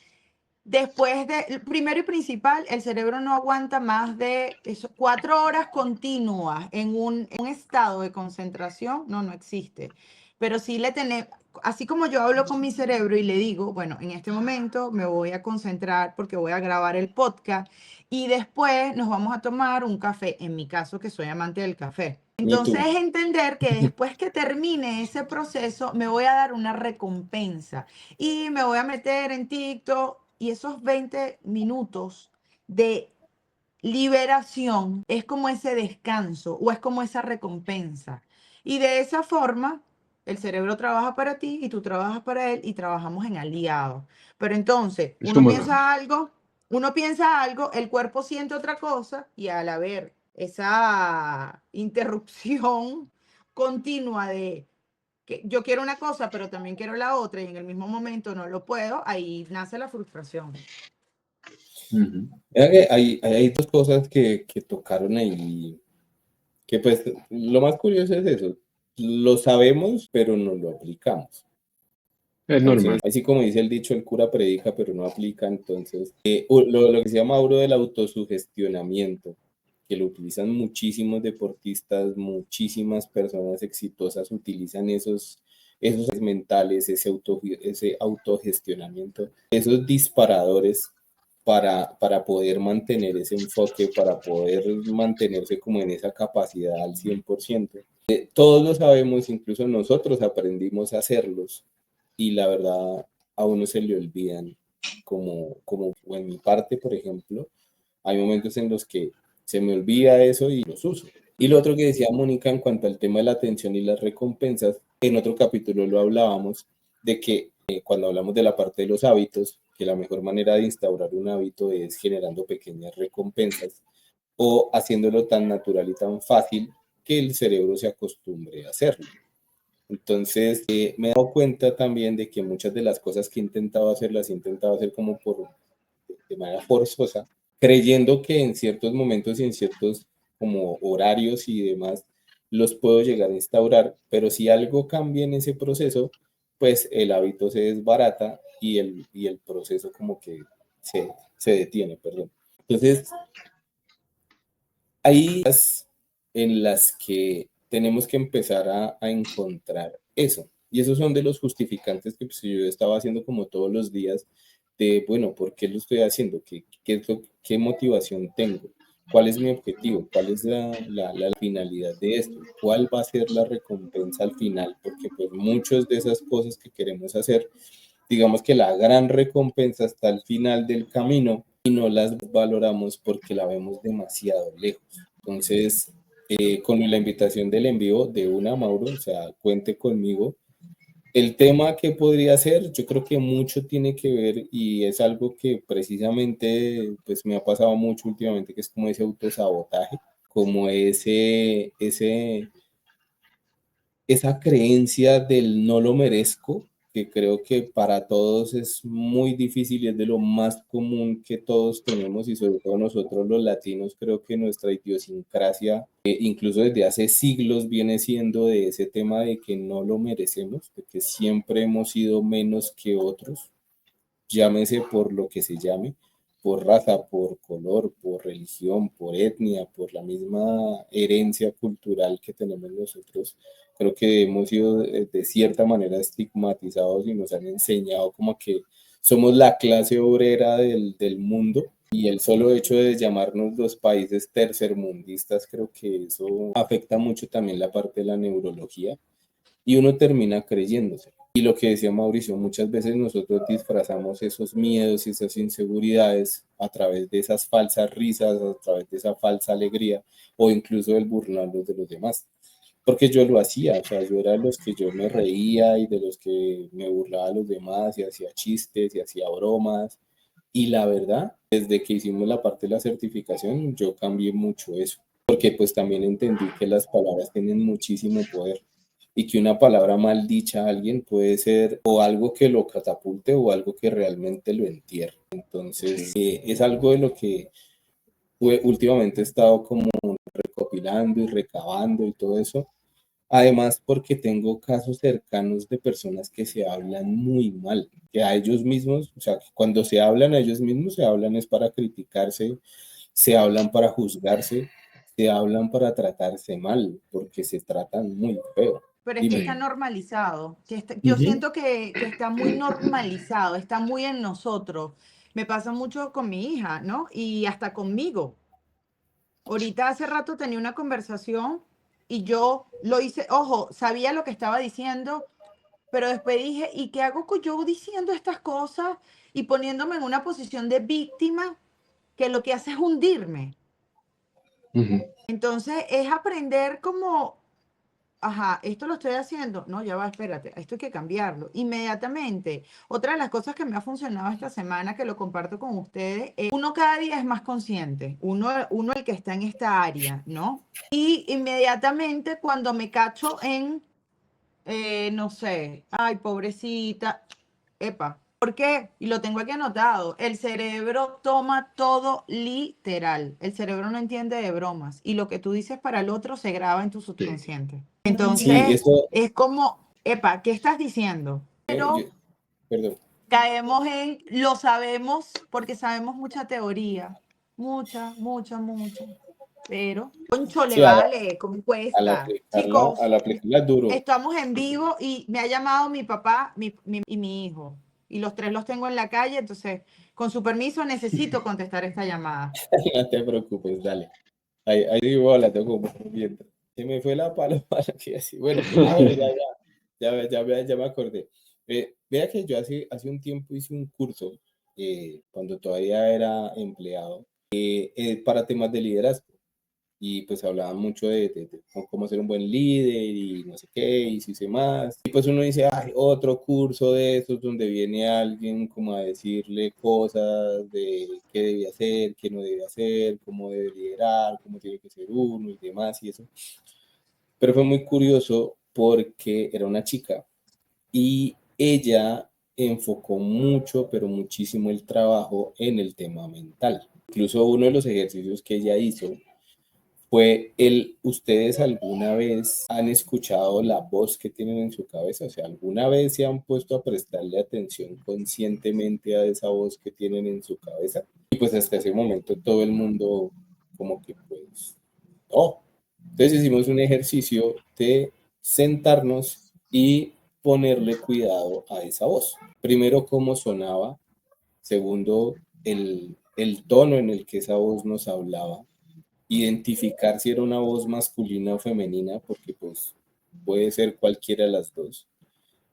después de, primero y principal, el cerebro no aguanta más de 4 horas continuas en un estado de concentración. No existe. Pero sí le tenemos, así como yo hablo con mi cerebro y le digo, bueno, en este momento me voy a concentrar porque voy a grabar el podcast y después nos vamos a tomar un café, en mi caso que soy amante del café. Me Entonces too. es entender que después que termine ese proceso me voy a dar una recompensa y me voy a meter en TikTok y esos 20 minutos de liberación es como ese descanso o es como esa recompensa. Y de esa forma, el cerebro trabaja para ti y tú trabajas para él y trabajamos en aliado. Pero entonces, Es como la, uno piensa algo, el cuerpo siente otra cosa y al haber esa interrupción continua de que yo quiero una cosa, pero también quiero la otra y en el mismo momento no lo puedo, ahí nace la frustración. Ujú. Mira que hay dos cosas que tocaron ahí, que pues lo más curioso es eso, lo sabemos, pero no lo aplicamos. Es normal. Entonces, así como dice el dicho, el cura predica, pero no aplica. Entonces, lo que se llama Mauro del autosugestionamiento, que lo utilizan muchísimos deportistas, muchísimas personas exitosas utilizan esos mentales, ese autogestionamiento, esos disparadores para poder mantener ese enfoque, para poder mantenerse como en esa capacidad al 100%. Todos lo sabemos, incluso nosotros aprendimos a hacerlos y la verdad a uno se le olvidan, como en mi parte, por ejemplo, hay momentos en los que se me olvida eso y los uso. Y lo otro que decía Mónica en cuanto al tema de la atención y las recompensas, en otro capítulo lo hablábamos, de que cuando hablamos de la parte de los hábitos, que la mejor manera de instaurar un hábito es generando pequeñas recompensas o haciéndolo tan natural y tan fácil que el cerebro se acostumbre a hacerlo. Entonces, me he dado cuenta también de que muchas de las cosas que he intentado hacer, las he intentado hacer como de manera forzosa, creyendo que en ciertos momentos y en ciertos como horarios y demás los puedo llegar a instaurar, pero si algo cambia en ese proceso, pues el hábito se desbarata y el proceso como que se detiene, perdón. Entonces, hay días en las que tenemos que empezar a encontrar eso. Y esos son de los justificantes que pues, yo estaba haciendo como todos los días de, bueno, ¿por qué lo estoy haciendo? ¿Qué motivación tengo? ¿Cuál es mi objetivo? ¿Cuál es la finalidad de esto? ¿Cuál va a ser la recompensa al final? Porque pues muchas de esas cosas que queremos hacer, digamos que la gran recompensa está al final del camino y no las valoramos porque la vemos demasiado lejos. Entonces, con la invitación del envío de una, Mauro, o sea, cuente conmigo. El tema que podría ser, yo creo que mucho tiene que ver y es algo que precisamente pues me ha pasado mucho últimamente, que es como ese autosabotaje, como esa creencia del no lo merezco, que creo que para todos es muy difícil y es de lo más común que todos tenemos y sobre todo nosotros los latinos, creo que nuestra idiosincrasia, incluso desde hace siglos, viene siendo de ese tema de que no lo merecemos, de que siempre hemos sido menos que otros, llámese por lo que se llame, por raza, por color, por religión, por etnia, por la misma herencia cultural que tenemos nosotros. Creo que hemos sido de cierta manera estigmatizados y nos han enseñado como que somos la clase obrera del mundo y el solo hecho de llamarnos los países tercermundistas, creo que eso afecta mucho también la parte de la neurología y uno termina creyéndose. Y lo que decía Mauricio, muchas veces nosotros disfrazamos esos miedos y esas inseguridades a través de esas falsas risas, a través de esa falsa alegría o incluso del burlarnos de los demás. Porque yo lo hacía, o sea, yo era de los que yo me reía y de los que me burlaba a los demás y hacía chistes y hacía bromas. Y la verdad, desde que hicimos la parte de la certificación, yo cambié mucho eso, porque pues también entendí que las palabras tienen muchísimo poder y que una palabra mal dicha a alguien puede ser o algo que lo catapulte o algo que realmente lo entierre. Entonces, es algo de lo que últimamente he estado como recopilando y recabando y todo eso. Además, porque tengo casos cercanos de personas que se hablan muy mal, que a ellos mismos, o sea, que cuando se hablan a ellos mismos, se hablan es para criticarse, se hablan para juzgarse, se hablan para tratarse mal, porque se tratan muy feo. Pero es que está Dime. normalizado, yo Ujú. siento que está muy normalizado, está muy en nosotros. Me pasa mucho con mi hija, ¿no? Y hasta conmigo. Ahorita hace rato tenía una conversación y yo lo hice, ojo, sabía lo que estaba diciendo, pero después dije, ¿y qué hago yo diciendo estas cosas y poniéndome en una posición de víctima que lo que hace es hundirme? Ujú. Entonces es aprender como, ajá, esto lo estoy haciendo. No, ya va, espérate, esto hay que cambiarlo inmediatamente. Otra de las cosas que me ha funcionado esta semana, que lo comparto con ustedes, es uno cada día es más consciente, uno el que está en esta área, ¿no? Y inmediatamente cuando me cacho en, no sé, ay, pobrecita, epa, ¿Por qué? Y lo tengo aquí anotado. El cerebro toma todo literal. El cerebro no entiende de bromas. Y lo que tú dices para el otro se graba en tu subconsciente. Sí, Entonces, eso, es como, epa, ¿qué estás diciendo? Pero perdón. caemos en, lo sabemos porque sabemos mucha teoría. Mucha. Pero, concho, le Sí, vale, ¿cómo cuesta? al Chicos, aplicarla duro. estamos en vivo y me ha llamado mi papá y mi hijo. Y los tres los tengo en la calle, entonces, con su permiso, necesito contestar esta llamada. No te preocupes, dale. Ahí digo, la tengo como viendo. Se me fue la paloma, que así. Bueno, ya me acordé. Vea que yo hace un tiempo hice un curso, cuando todavía era empleado, para temas de liderazgo. Y pues hablaban mucho de cómo ser un buen líder y no sé qué, y si sé más. Y pues uno dice, ay, otro curso de esos donde viene alguien como a decirle cosas de qué debe hacer, qué no debe hacer, cómo debe liderar, cómo tiene que ser uno y demás y eso. Pero fue muy curioso porque era una chica y ella enfocó mucho, pero muchísimo el trabajo en el tema mental. Incluso uno de los ejercicios que ella hizo fue ¿ustedes alguna vez han escuchado la voz que tienen en su cabeza? O sea, ¿alguna vez se han puesto a prestarle atención conscientemente a esa voz que tienen en su cabeza? Y pues hasta ese momento todo el mundo como que pues, oh. Entonces hicimos un ejercicio de sentarnos y ponerle cuidado a esa voz. Primero, cómo sonaba. Segundo, el tono en el que esa voz nos hablaba, identificar si era una voz masculina o femenina, porque pues puede ser cualquiera de las dos,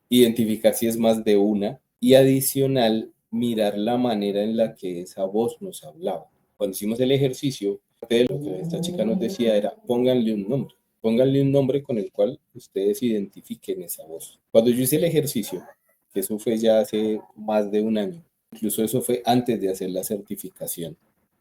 identificar si es más de una y adicional mirar la manera en la que esa voz nos hablaba. Cuando hicimos el ejercicio, de lo que esta chica nos decía era pónganle un nombre con el cual ustedes identifiquen esa voz. Cuando yo hice el ejercicio, que eso fue ya hace más de un año, incluso eso fue antes de hacer la certificación.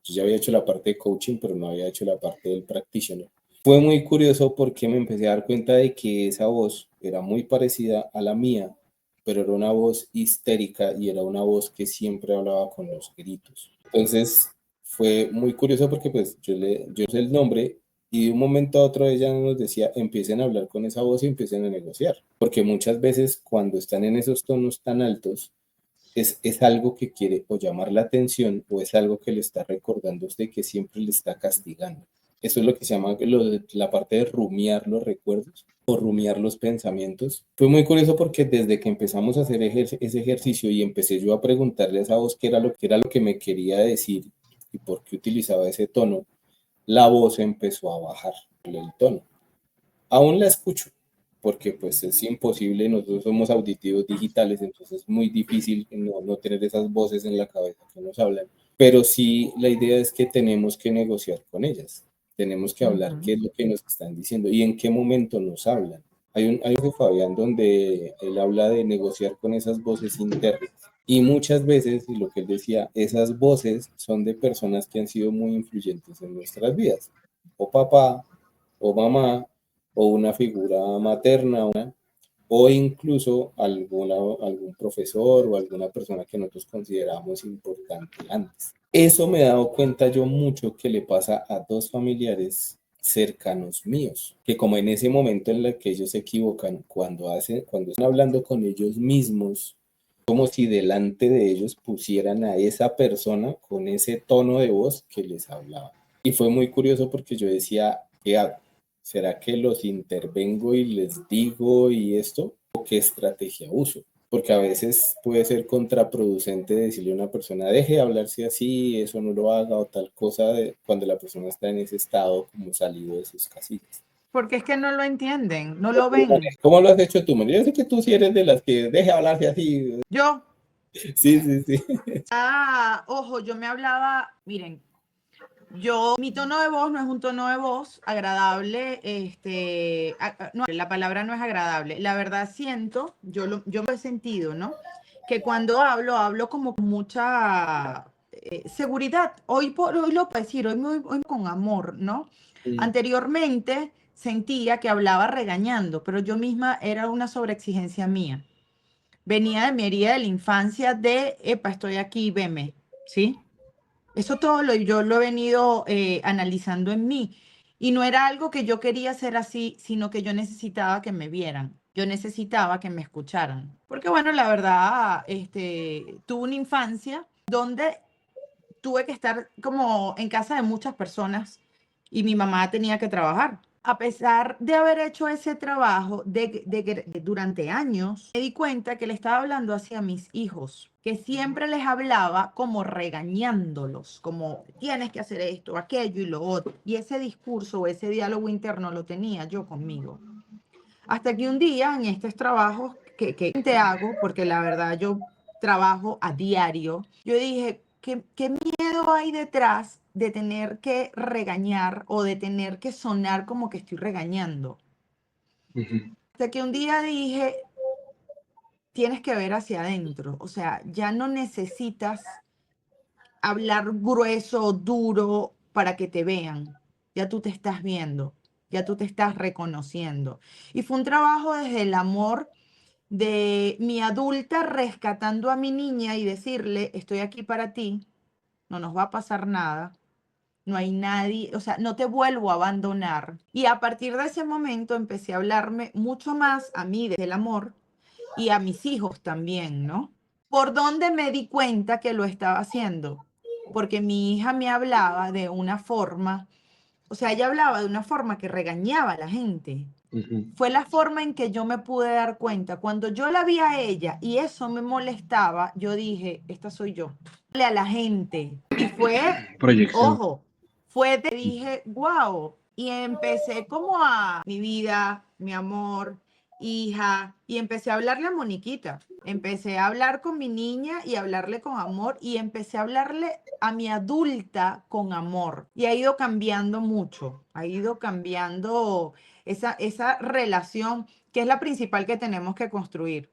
Yo ya había hecho la parte de coaching, pero no había hecho la parte del practitioner. Fue muy curioso porque me empecé a dar cuenta de que esa voz era muy parecida a la mía, pero era una voz histérica y era una voz que siempre hablaba con los gritos. Entonces fue muy curioso porque pues yo sé el nombre y de un momento a otro ella nos decía, empiecen a hablar con esa voz y empiecen a negociar. Porque muchas veces cuando están en esos tonos tan altos, es algo que quiere o llamar la atención o es algo que le está recordando a usted que siempre le está castigando. Eso es lo que se llama la parte de rumiar los recuerdos o rumiar los pensamientos. Fue muy curioso porque desde que empezamos a hacer ese ejercicio y empecé yo a preguntarle a esa voz qué era lo que me quería decir y por qué utilizaba ese tono, la voz empezó a bajar el tono. Aún la escucho, porque pues es imposible, nosotros somos auditivos digitales, entonces es muy difícil no tener esas voces en la cabeza que nos hablan. Pero sí, la idea es que tenemos que negociar con ellas, tenemos que hablar qué es lo que nos están diciendo y en qué momento nos hablan. Hay un de Fabián donde él habla de negociar con esas voces internas. Y muchas veces, y lo que él decía, esas voces son de personas que han sido muy influyentes en nuestras vidas. O papá, o mamá, o una figura materna, o incluso algún profesor o alguna persona que nosotros consideramos importante antes. Eso me he dado cuenta yo mucho que le pasa a dos familiares cercanos míos, que como en ese momento en el que ellos se equivocan, cuando están hablando con ellos mismos, como si delante de ellos pusieran a esa persona con ese tono de voz que les hablaba. Y fue muy curioso porque yo decía, ¿qué hago? ¿Será que los intervengo y les digo y esto? ¿O qué estrategia uso? Porque a veces puede ser contraproducente decirle a una persona, deje de hablarse así, eso no lo haga o tal cosa, cuando la persona está en ese estado como salido de sus casillas. Porque es que no lo entienden, no lo ven. ¿Cómo lo has hecho tú, María? Yo sé que tú sí eres de las que deje de hablarse así. Yo, Sí, sí, sí. ojo, yo me hablaba, miren, mi tono de voz no es un tono de voz agradable, no, la palabra no es agradable. La verdad siento, yo lo he sentido, ¿no? Que cuando hablo como con mucha seguridad. Hoy lo puedo decir, hoy con amor, ¿no? Anteriormente sentía que hablaba regañando, pero yo misma era una sobreexigencia mía. venía de mi herida de la infancia de, epa, estoy aquí, veme, ¿sí? Eso todo yo lo he venido analizando en mí. Y no era algo que yo quería hacer así, sino que yo necesitaba que me vieran. Yo necesitaba que me escucharan. Porque bueno, la verdad, tuve una infancia donde tuve que estar como en casa de muchas personas y mi mamá tenía que trabajar. A pesar de haber hecho ese trabajo durante años, me di cuenta que le estaba hablando hacia mis hijos, que siempre les hablaba como regañándolos, como tienes que hacer esto, aquello y lo otro. Y ese discurso, ese diálogo interno lo tenía yo conmigo. Hasta que un día en estos trabajos que te hago, porque la verdad yo trabajo a diario, yo dije, ¿qué miedo hay detrás de tener que regañar o de tener que sonar como que estoy regañando? Ujú. Hasta que un día dije, tienes que ver hacia adentro, o sea, ya no necesitas hablar grueso, duro para que te vean. Ya tú te estás viendo, ya tú te estás reconociendo. Y fue un trabajo desde el amor de mi adulta rescatando a mi niña y decirle, estoy aquí para ti, no nos va a pasar nada, no hay nadie, o sea, no te vuelvo a abandonar. Y a partir de ese momento empecé a hablarme mucho más a mí del amor y a mis hijos también, ¿no? ¿Por dónde me di cuenta que lo estaba haciendo? Porque mi hija me hablaba de una forma, o sea, ella hablaba de una forma que regañaba a la gente. Ujú. Fue la forma en que yo me pude dar cuenta. Cuando yo la vi a ella y eso me molestaba, yo dije, esta soy yo. A la gente. Y fue, Proyección. ojo, dije, wow. Y empecé como a mi vida, mi amor, hija, y empecé a hablarle a Moniquita. Empecé a hablar con mi niña y hablarle con amor y empecé a hablarle a mi adulta con amor. Y ha ido cambiando mucho, ha ido cambiando esa relación que es la principal que tenemos que construir.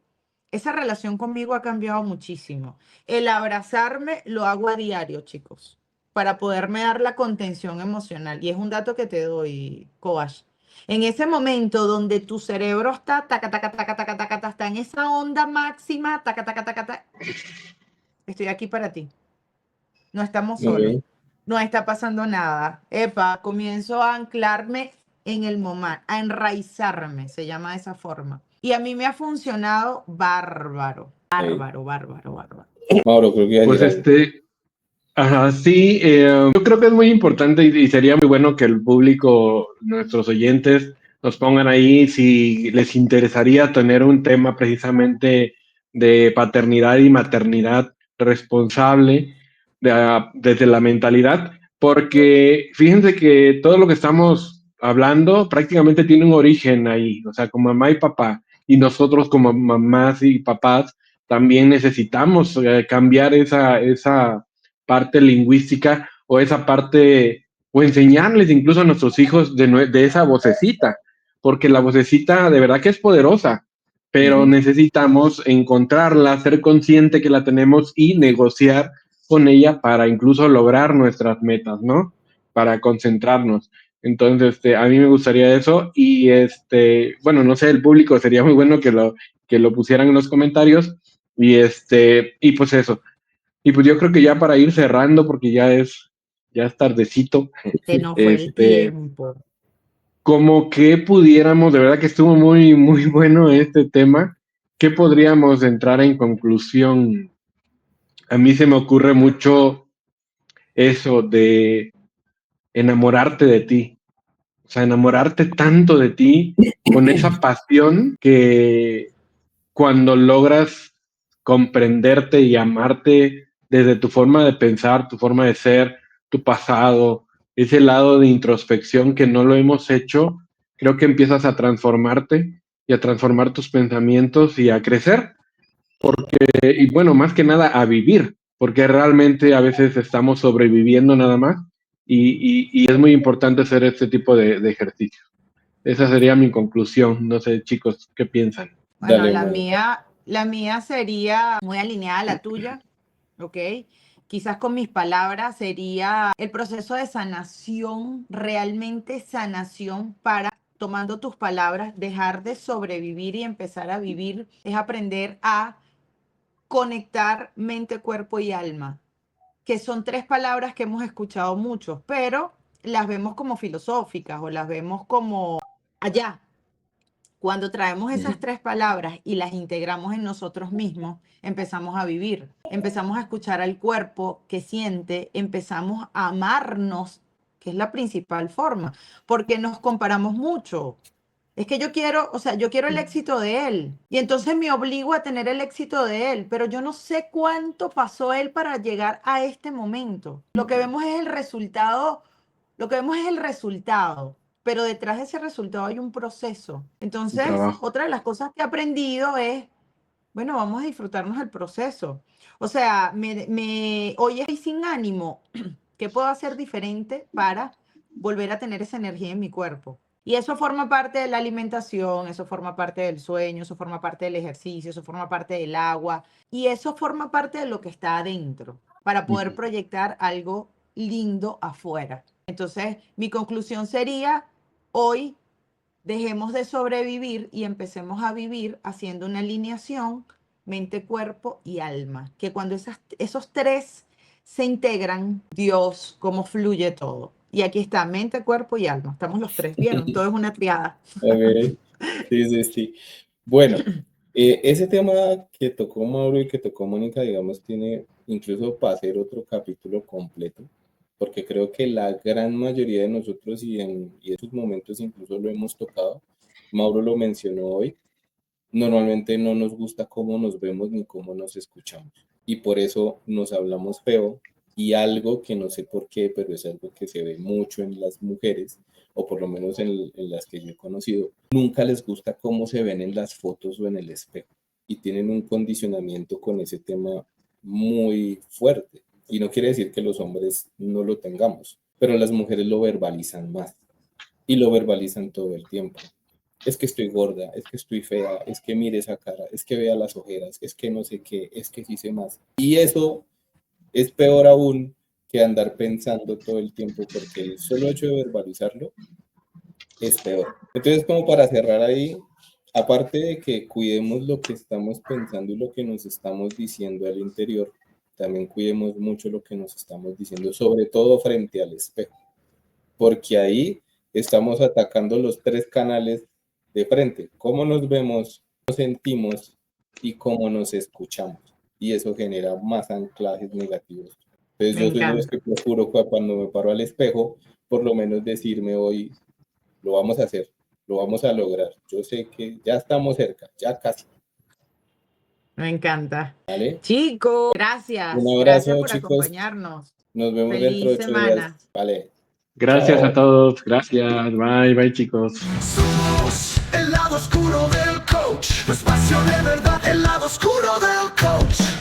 Esa relación conmigo ha cambiado muchísimo. El abrazarme lo hago a diario, chicos, para poderme dar la contención emocional. Y es un dato que te doy, Coach. En ese momento donde tu cerebro está, taca, taca, taca, taca, taca, taca, está en esa onda máxima, taca, taca, taca, taca, estoy aquí para ti. No estamos Muy solos. bien. No está pasando nada. Epa, comienzo a anclarme en el momento, a enraizarme, se llama de esa forma. Y a mí me ha funcionado bárbaro, Ahí. bárbaro, bárbaro, bárbaro. Mauro, creo que iba a Pues decir algo. ajá, sí, yo creo que es muy importante y sería muy bueno que el público, nuestros oyentes, nos pongan ahí si les interesaría tener un tema precisamente de paternidad y maternidad responsable desde la mentalidad, porque fíjense que todo lo que estamos hablando prácticamente tiene un origen ahí, o sea, como mamá y papá, y nosotros como mamás y papás también necesitamos cambiar esa parte lingüística o esa parte, o enseñarles incluso a nuestros hijos de esa vocecita, porque la vocecita de verdad que es poderosa, pero Ujú. necesitamos encontrarla, ser consciente que la tenemos y negociar con ella para incluso lograr nuestras metas, ¿no? Para concentrarnos. Entonces, a mí me gustaría eso y bueno, no sé, el público sería muy bueno que lo pusieran en los comentarios y pues eso. Y pues yo creo que ya para ir cerrando, porque ya es tardecito, Se nos fue el este, tiempo. como que pudiéramos, de verdad que estuvo muy, muy bueno este tema, ¿qué podríamos entrar en conclusión? A mí se me ocurre mucho eso de enamorarte de ti, o sea, enamorarte tanto de ti con esa pasión que cuando logras comprenderte y amarte desde tu forma de pensar, tu forma de ser, tu pasado, ese lado de introspección que no lo hemos hecho, creo que empiezas a transformarte y a transformar tus pensamientos y a crecer, y bueno, más que nada a vivir, porque realmente a veces estamos sobreviviendo nada más y es muy importante hacer este tipo de ejercicio. Esa sería mi conclusión. No sé, chicos, ¿qué piensan? Bueno, Dale, Mauro. la mía sería muy alineada a la tuya, ¿ok? Quizás con mis palabras sería el proceso de sanación, realmente sanación para tomando tus palabras, dejar de sobrevivir y empezar a vivir es aprender a conectar mente, cuerpo y alma, que son 3 palabras que hemos escuchado mucho, pero las vemos como filosóficas o las vemos como allá. Cuando traemos esas 3 palabras y las integramos en nosotros mismos, empezamos a vivir, empezamos a escuchar al cuerpo que siente, empezamos a amarnos, que es la principal forma, porque nos comparamos mucho. Es que yo quiero, o sea, yo quiero el éxito de él y entonces me obligo a tener el éxito de él, pero yo no sé cuánto pasó él para llegar a este momento. Lo que vemos es el resultado, pero detrás de ese resultado hay un proceso. Entonces, trabajo. otra de las cosas que he aprendido es, bueno, vamos a disfrutarnos del proceso. O sea, hoy estoy sin ánimo. ¿Qué puedo hacer diferente para volver a tener esa energía en mi cuerpo? Y eso forma parte de la alimentación, eso forma parte del sueño, eso forma parte del ejercicio, eso forma parte del agua y eso forma parte de lo que está adentro para poder proyectar algo lindo afuera. Entonces, mi conclusión sería, hoy dejemos de sobrevivir y empecemos a vivir haciendo una alineación mente, cuerpo y alma. Que cuando esos 3 se integran, Dios, cómo fluye todo. Y aquí está, mente, cuerpo y alma. Estamos los 3, ¿vieron? Todo es una triada. Ok, sí. Bueno, ese tema que tocó Mauro y que tocó Mónica, digamos, tiene incluso para hacer otro capítulo completo, porque creo que la gran mayoría de nosotros y en esos momentos incluso lo hemos tocado, Mauro lo mencionó hoy, normalmente no nos gusta cómo nos vemos ni cómo nos escuchamos y por eso nos hablamos feo y algo que no sé por qué, pero es algo que se ve mucho en las mujeres o por lo menos en las que yo he conocido, nunca les gusta cómo se ven en las fotos o en el espejo y tienen un condicionamiento con ese tema muy fuerte. Y no quiere decir que los hombres no lo tengamos, pero las mujeres lo verbalizan más y lo verbalizan todo el tiempo. Es que estoy gorda, es que estoy fea, es que mire esa cara, es que vea las ojeras, es que no sé qué, es que sí sé más. Y eso es peor aún que andar pensando todo el tiempo, porque el solo hecho de verbalizarlo es peor. Entonces, como para cerrar ahí, aparte de que cuidemos lo que estamos pensando y lo que nos estamos diciendo al interior, también cuidemos mucho lo que nos estamos diciendo, sobre todo frente al espejo, porque ahí estamos atacando los 3 canales de frente, cómo nos vemos, nos sentimos y cómo nos escuchamos. Y eso genera más anclajes negativos. Entonces yo soy de los que procuro cuando me paro al espejo, por lo menos decirme hoy, lo vamos a hacer, lo vamos a lograr. Yo sé que ya estamos cerca, ya casi. Me encanta. ¿Vale? Chicos, gracias. Un abrazo, Gracias por chicos. acompañarnos. Nos vemos Feliz dentro de 8 semana. días. Vale. Gracias Chao. a todos. Gracias. Bye, chicos. Somos el lado oscuro del coach, tu espacio de verdad, el lado oscuro del coach.